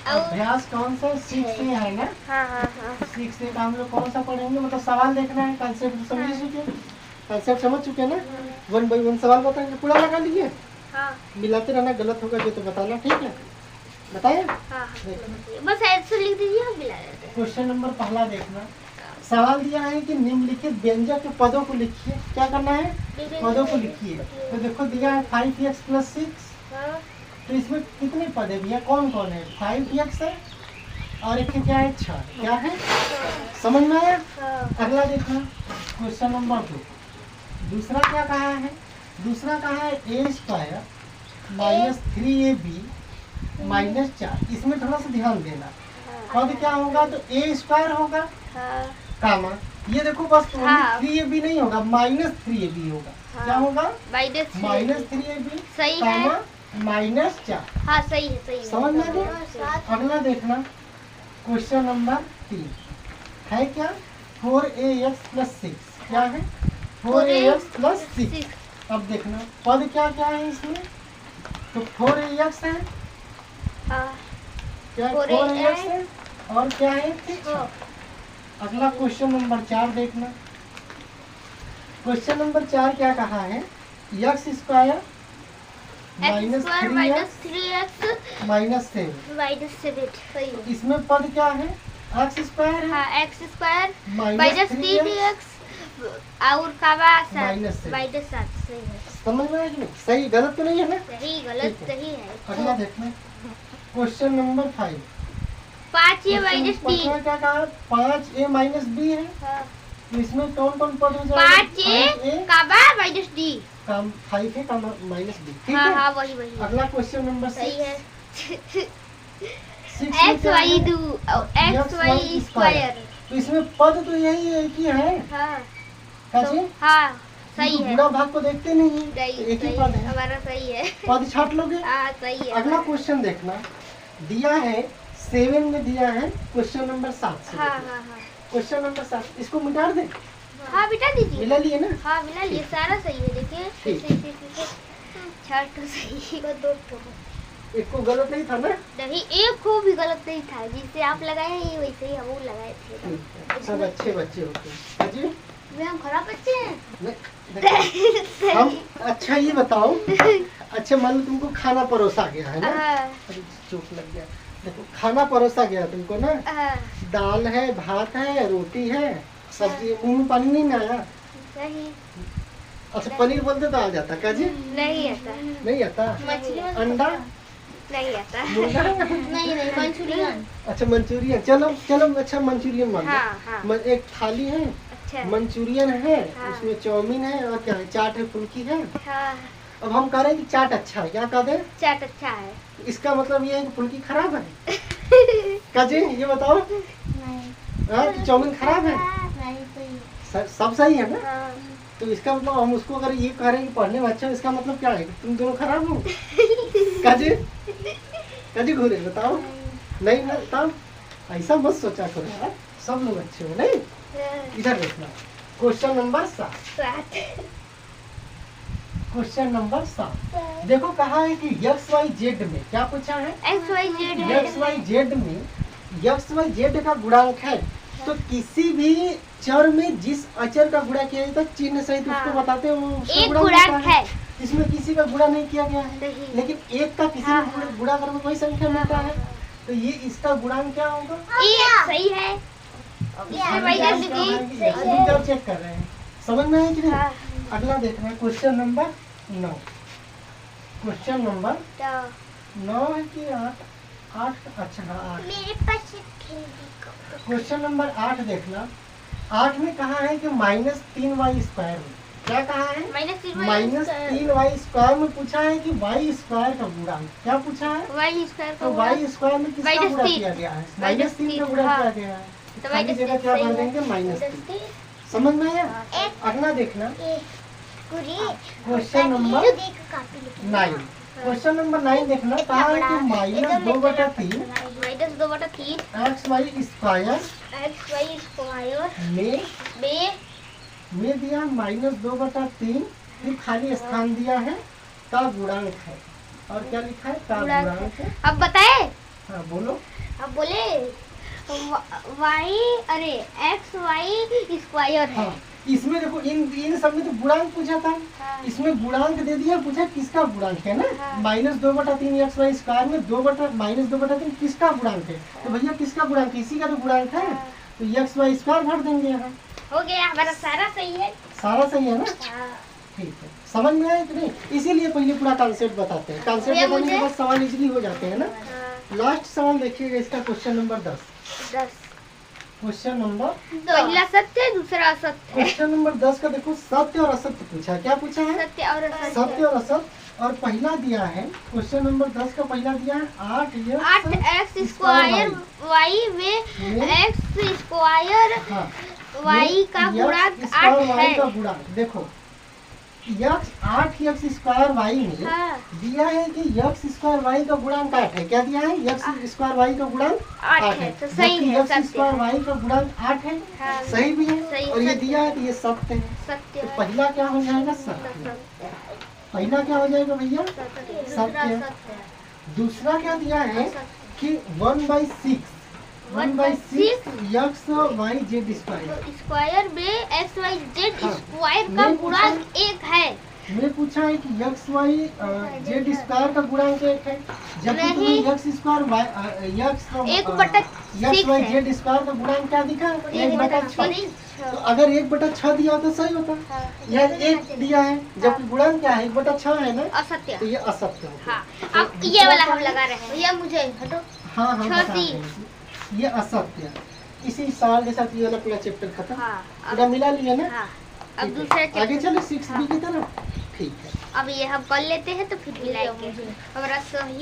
अभ्यास कौन सा 6 में है ना? हाँ 6 से हम लोग कौन सा पढ़ेंगे? मतलब सवाल देखना है, कंसेप्ट समझ चुके हैं, कंसेप्ट समझ चुके हैं ना? 1 बाई 1 सवाल बताएंगे, पूरा लगा लीजिए, मिलाते रहना, गलत होगा जो तो बताना, ठीक है? बताए? बस ऐसे लिख दीजिए, हम मिला देते हैं। क्वेश्चन नंबर पहला देखना, सवाल दिया है कि निम्नलिखित व्यंजक के पदों को लिखिए। क्या करना है? पदों को लिखिए। तो देखो दिया है 5x + 6, तो इसमें कितने पद है भैया? कौन कौन है? 5x है और एक क्या है? 6। क्या है? समझ में आया? अगला देखना क्वेश्चन नंबर 2, दूसरा क्या कहा है? दूसरा कहा है a² - 3ab - 4। इसमें थोड़ा सा ध्यान देना, पद क्या होगा? तो a² होगा, कामा, ये देखो बस -3ab नहीं होगा, -3ab होगा। क्या होगा? -3ab, सही कामा है। -4। हाँ सही है। समझ में आ गया? अगला देखना क्वेश्चन नंबर 3 है क्या? 4ax + 6। क्या है? 4ax + 6। अब देखना पद क्या क्या है इसमें? तो 4ax है, क्या 4ax है और क्या है? 6। अगला क्वेश्चन नंबर 4 देखना, क्वेश्चन नंबर 4 क्या कहा है? x² - 3x - 7। इसमें पद क्या है? x² है, x² -3x -3x और काबा -7। -7। सही है। समझ में आया कि नहीं? सही गलत तो नहीं है ना? सही गलत ठीक है। सही है। अगला देखना क्वेश्चन नंबर 5, 5a - d। क्या कहा? 5a - b है, तो इसमें कौन कौन पद हो जाएगा? 5a काबा -d। काम 5 है, काम -b, ठीक हाँ है? वही। अगला क्वेश्चन नंबर सही 6 है। 6 में क्या है? xy²। तो इसमें पद तो यही एक ही है, कैसे? हाँ सही है। गुणा भाग को देखते नहीं है, तो एक ही पद है, हमारा सही है। पद छाट लोगे। हाँ सही है। अगला क्वेश्चन देखना, दिया है 7 में, दिया है क्वेश्चन नंबर 7 से। हाँ क्वेश्चन नंबर 7 इसको मिटा दे। हाँ बिटा दीजिए। मिला लिए ना? हाँ मिला लिए, सारा सही है। देखिए छठ तो सही है, 2 एक को गलत नहीं था ना? नहीं, एक को भी गलत नहीं था, जिससे आप लगाए हैं वैसे ही हम लगाए थे। सब अच्छे बच्चे होते हैं जी। हम खराब बच्चे हैं? नहीं, हम अच्छा ये बताओ, अच्छा मान लो तुमको खाना परोसा गया है ना? अरे चोट लग गया। देखो खाना परोसा गया तुमको ना, दाल है, भात है, रोटी है, सब्जी, मुंह में पानी नहीं ना आया? नहीं। अच्छा पनीर बोलते तो आ जाता क्या जी? नहीं आता। नहीं आता? अंडा नहीं आता। मुर्गा नहीं मंचूरियन। अच्छा मंचूरियन, चलो चलो, अच्छा मंचूरियन मान लो। हाँ। एक थाली है, अच्छा। मंचूरियन है, उसमें चाउमीन है और क्या है? चाट है, फुल्की है। अब हम कह रहे हैं कि चाट अच्छा है, क्या कह दे? चाट अच्छा है। इसका मतलब ये है कि फुल्की खराब है? क्या जी ये बताओ? नहीं। चाउमीन खराब है? नहीं। सब सही है ना? तो इसका मतलब हम उसको अगर ये कह रहे हैं कि पढ़ने में अच्छा, इसका मतलब क्या है? तुम दोनों खराब हो? काजी घूरे बताओ। नहीं ना, बताओ, ऐसा मत सोचा करो यार, सब लोग अच्छे हो नहीं। इधर देखना क्वेश्चन नंबर 7। क्वेश्चन नंबर 7 देखो, कहा है कि XYZ में, क्या पूछा है? XYZ में XYZ का गुणांक है, तो किसी भी चर में जिस अचर का गुणा किया जाता है चिन्ह सहित उसको बताते हैं, वो एक गुणांक है। इसमें किसी का गुणा नहीं किया गया है, लेकिन एक का किसी में गुणा करने वही संख्या मिलता है, तो ये इसका गुणांक क्या होगा? सही है। जब चेक कर रहे हैं, समझ में आया कि नहीं? अगला देखना क्वेश्चन नंबर 9। क्वेश्चन नंबर 9 है कि 8? अच्छा हाँ 8। क्वेश्चन नंबर 8 देखना, 8 में कहा है कि -3y²। क्या कहा है? -3y² में पूछा है कि y² का गुणांक। क्या पूछा है? y² तो y² में किसका गुणा किया गया है? -3 का गुणा किया गया है, तो खाली जगह क्या कर देंगे? -3। समझ में आया? अगला देखना क्वेश्चन नंबर 9। क्वेश्चन नंबर 9 देखना, कहा है कि -2/3 xy² में दिया -2/3, फिर खाली स्थान दिया है का गुणांक है, और क्या लिखा है? का गुणांक है। अब बताए? हाँ बोलो। अब बोले वाई, अरे एक्स वाई स्क्वायर है। हाँ, इसमें देखो इन सब में तो गुणांक पूछा था। हाँ। इसमें गुणांक दे दिया, पूछा किसका गुणांक है ना। हाँ। -2/3 एक्स वाई स्क्वायर में -2/3 किसका गुणांक है। तो भैया किसका गुणांक है, इसी का तो गुणांक है। हाँ। तो एक्स वाई स्क्वायर भर देंगे यहाँ। हो गया, हमारा सारा सही है। सारा सही है ना। हाँ। ठीक है, समझ में आया कि नहीं। इसीलिए पहले पूरा कॉन्सेप्ट बताते हैं, कॉन्सेप्ट भैया बताने के मुझे- बाद सवाल इजीली हो जाते हैं ना। हाँ। लास्ट सवाल देखिएगा इसका, क्वेश्चन नंबर 10। 10। क्वेश्चन नंबर पहला सत्य, दूसरा असत्य है। क्वेश्चन नंबर 10 का देखो, सत्य और असत्य पूछा है। क्या पूछा है, सत्य और असत्य। सत्य और असत्य। और पहला दिया है क्वेश्चन नंबर 10 का, पहला दिया है 8x स्क्वायर वाई में एक्स स्क्वायर हाँ, वाई का गुणांक 8 वाई है। का गुणांक देखो, यक्स 8x स्क्वायर वाई में हाँ। दिया है कि यक्स स्क्वायर वाई का गुणांक 8 है। क्या दिया है, यक्स स्क्वायर वाई का गुणांक 8 है, तो सही है, यक्स सत्य स्क्वायर है। वाई का गुणांक 8 है। हाँ। सही भी है। सही, और ये सत्य दिया है तो ये सत्य है। सत्य तो है। पहला क्या हो जाएगा, सत्य। पहला क्या हो जाएगा भैया, दूसरा सत्य। सत्य है। दूसरा क्या दिया है असत्य। कि 1/6 x y z square square में एक्स वाई जेड हाँ। स्क्वायर का मैं गुणांक 1 है। में पूछा है कि यक्स वाई जेड स्क्वायर का गुणांक 1 है, जबकि नहीं। तुम्हें यक्स स्क्वायर यक्स 1/6 वाई है। जेड स्क्वायर का गुणांक क्या दिखा, 1/6। तो अगर 1/6 दिया होता सही होता। यह 1 दिया है, जबकि गुणांक क्या है, 1/6 है ना। असत्य। तो ये असत्य होता हाँ, है। अब ये वाला हम लगा रहे हैं। भैया मुझे हटो। हाँ हाँ, बता 6 रहे हैं। ये असत्य है। इसी सवाल के साथ ये वाला पूरा चैप्टर खत्म। हाँ, पूरा मिला लिया ना। हाँ, अब ठीक है। दूसरा आगे चैप्टर। चलो 6B की तरफ। ठीक है। अब ये हम कर लेते हैं तो फिर मिलाएंगे। हमारा सही